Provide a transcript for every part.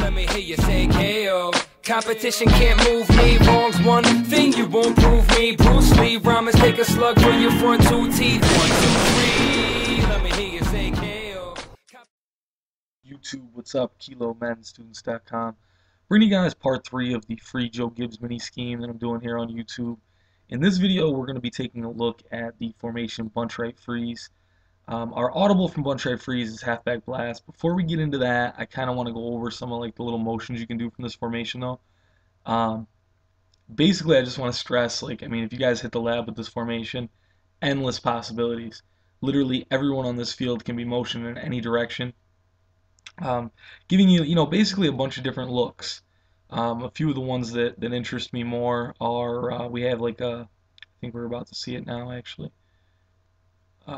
Let me hear you say KO. Competition can't move me. Wrong's one thing you won't prove me. Bruce Lee, rhymers take a slug through your front two teeth. 1, 2, 3. Let me hear you say KO. YouTube, what's up? Kilo, MaddenStudents.com. Bringing you guys part 3 of the free Joe Gibbs Mini-Scheme that I'm doing here on YouTube. In this video, we're going to be taking a look at the formation bunch right freeze. Our audible from bunch right freeze is halfback blast. Before we get into that, I kind of want to go over some of like the little motions you can do from this formation though. Basically, I just want to stress, like, I mean, if you guys hit the lab with this formation, endless possibilities. Literally everyone on this field can be motioned in any direction. Giving you, basically a bunch of different looks. A few of the ones that interest me more are, we have like I think we're about to see it now actually.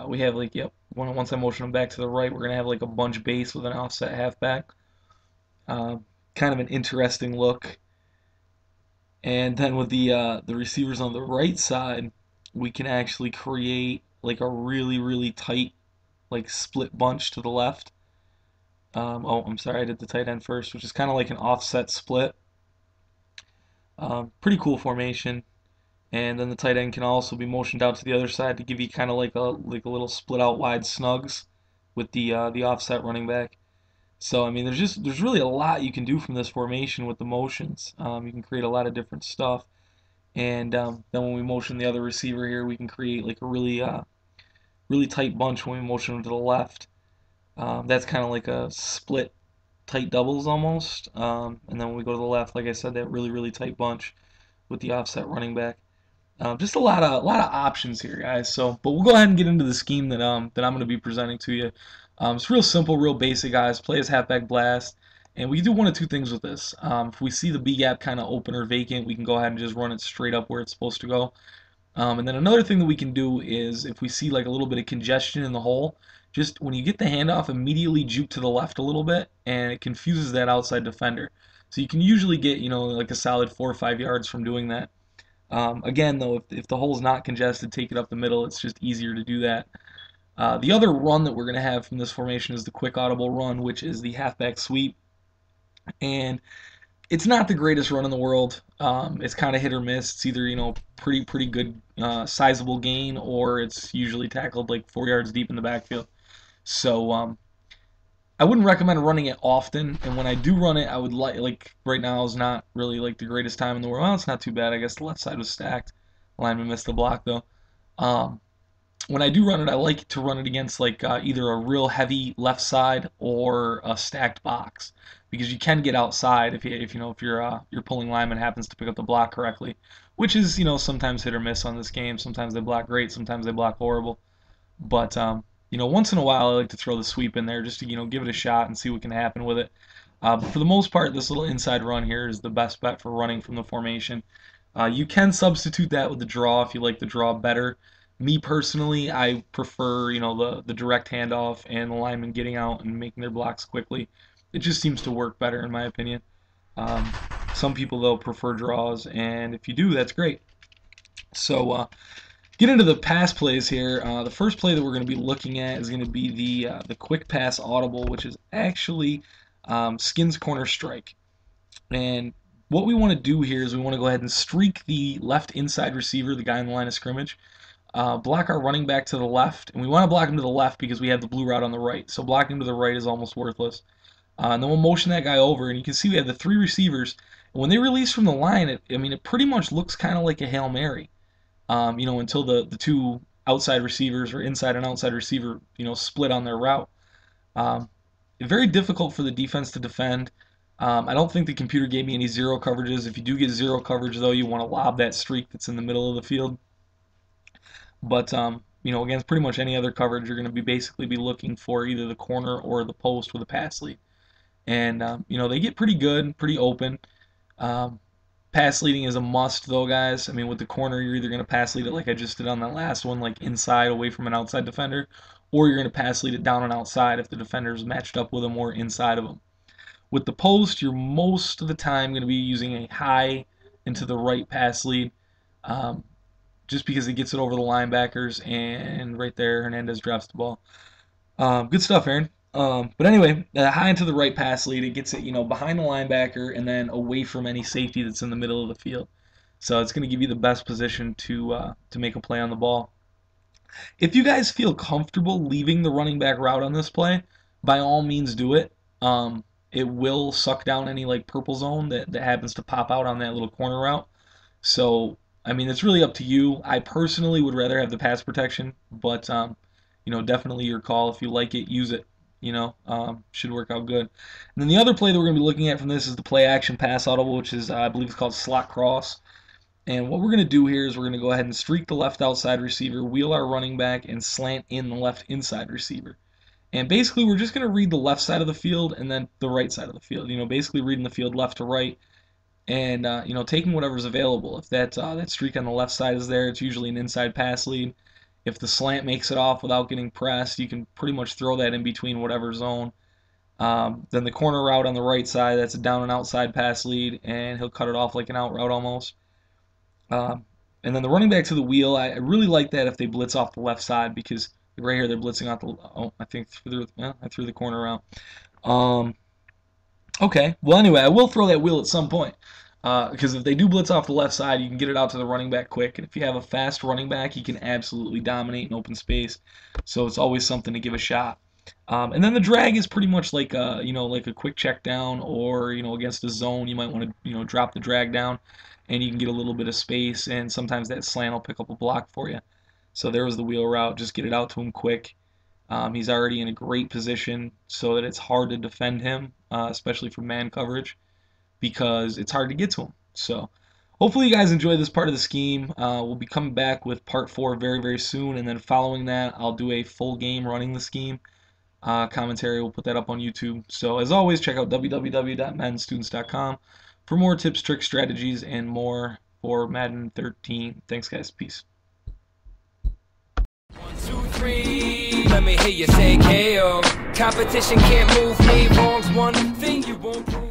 We have like, yep, once I motion them back to the right, we're going to have like a bunch base with an offset halfback. Kind of an interesting look. And then with the receivers on the right side, we can actually create like a really tight like split bunch to the left. Oh, I'm sorry, I did the tight end first, which is kind of like an offset split. Pretty cool formation. And then the tight end can also be motioned out to the other side to give you kind of like a little split out wide snugs with the offset running back. So I mean, there's really a lot you can do from this formation with the motions. You can create a lot of different stuff. And then when we motion the other receiver here, we can create like a really tight bunch when we motion them to the left. That's kind of like a split tight doubles almost. And then when we go to the left, like I said, that really tight bunch with the offset running back. Just a lot of options here, guys. So, but we'll go ahead and get into the scheme that I'm going to be presenting to you. It's real simple, real basic, guys. Play as halfback blast, and we do one of two things with this. If we see the B gap kind of open or vacant, we can go ahead and just run it straight up where it's supposed to go. And then another thing that we can do is if we see like a little bit of congestion in the hole, just when you get the handoff, immediately juke to the left a little bit, and it confuses that outside defender. So you can usually get like a solid 4 or 5 yards from doing that. Again, though, if the hole's not congested, take it up the middle. It's just easier to do that. The other run that we're going to have from this formation is the quick audible run, which is the halfback sweep. And it's not the greatest run in the world. It's kind of hit or miss. It's either, pretty good, sizable gain, or it's usually tackled like 4 yards deep in the backfield. So, I wouldn't recommend running it often, and when I do run it, I would like right now is not really like the greatest time in the world. Well, it's not too bad. I guess the left side was stacked. Lineman missed the block though. When I do run it, I like to run it against like either a real heavy left side or a stacked box, because you can get outside if your pulling lineman happens to pick up the block correctly, which is sometimes hit or miss on this game. Sometimes they block great, sometimes they block horrible, but once in a while I like to throw the sweep in there just to give it a shot and see what can happen with it. But for the most part, this little inside run here is the best bet for running from the formation. You can substitute that with the draw if you like the draw better. Me personally, I prefer the direct handoff and the lineman getting out and making their blocks quickly. It just seems to work better in my opinion. Some people though prefer draws, and if you do, that's great. So get into the pass plays here. The first play that we're going to be looking at is going to be the quick pass audible, which is actually skins corner strike. And what we want to do here is we want to go ahead and streak the left inside receiver, the guy in the line of scrimmage, block our running back to the left, and we want to block him to the left because we have the blue route on the right. So blocking him to the right is almost worthless. And then we'll motion that guy over, and you can see we have the 3 receivers. And when they release from the line, it pretty much looks kind of like a Hail Mary. Until the 2 outside receivers or inside and outside receiver, split on their route. Very difficult for the defense to defend. I don't think the computer gave me any zero coverages. If you do get zero coverage, though, you want to lob that streak that's in the middle of the field. But, against pretty much any other coverage, you're going to basically be looking for either the corner or the post with a pass lead. And, they get pretty good, pretty open. Pass leading is a must, though, guys. I mean, with the corner, you're either going to pass lead it like I just did on that last one, like inside away from an outside defender, or you're going to pass lead it down and outside if the defender's matched up with them or inside of them. With the post, you're most of the time going to be using a high into the right pass lead, just because it gets it over the linebackers, and right there, Hernandez drops the ball. Good stuff, Aaron. But anyway, high into the right pass lead, it gets it, behind the linebacker and then away from any safety that's in the middle of the field. So it's going to give you the best position to make a play on the ball. If you guys feel comfortable leaving the running back route on this play, by all means do it. It will suck down any like purple zone that happens to pop out on that little corner route. So I mean, it's really up to you. I personally would rather have the pass protection, but definitely your call. If you like it, use it. Should work out good. And then the other play that we're going to be looking at from this is the play action pass audible, which is I believe it's called slot cross. And what we're going to do here is we're going to go ahead and streak the left outside receiver, wheel our running back, and slant in the left inside receiver. And basically, we're just going to read the left side of the field and then the right side of the field. Basically reading the field left to right, and taking whatever's available. If that streak on the left side is there, it's usually an inside pass lead. If the slant makes it off without getting pressed, you can pretty much throw that in between whatever zone. Then the corner route on the right side, that's a down and outside pass lead, and he'll cut it off like an out route almost. And then the running back to the wheel, I really like that if they blitz off the left side, because right here they're blitzing off the. I think I threw the corner out. Okay, well anyway, I will throw that wheel at some point, because if they do blitz off the left side, you can get it out to the running back quick, and if you have a fast running back, he can absolutely dominate in open space. So it's always something to give a shot. And then the drag is pretty much like like a quick check down, or against a zone, you might want to drop the drag down, and you can get a little bit of space, and sometimes that slant will pick up a block for you. So there was the wheel route. Just get it out to him quick. He's already in a great position so that it's hard to defend him, especially for man coverage, because it's hard to get to him. So hopefully you guys enjoy this part of the scheme. We'll be coming back with part 4 very, very soon, and then following that, I'll do a full game running the scheme. Commentary, we'll put that up on YouTube. So as always, check out www.MaddenStudents.com for more tips, tricks, strategies, and more for Madden 13. Thanks, guys. Peace. 1, 2, 3. Let me hear you say KO. Competition can't move me. Wrong's one thing you won't prove.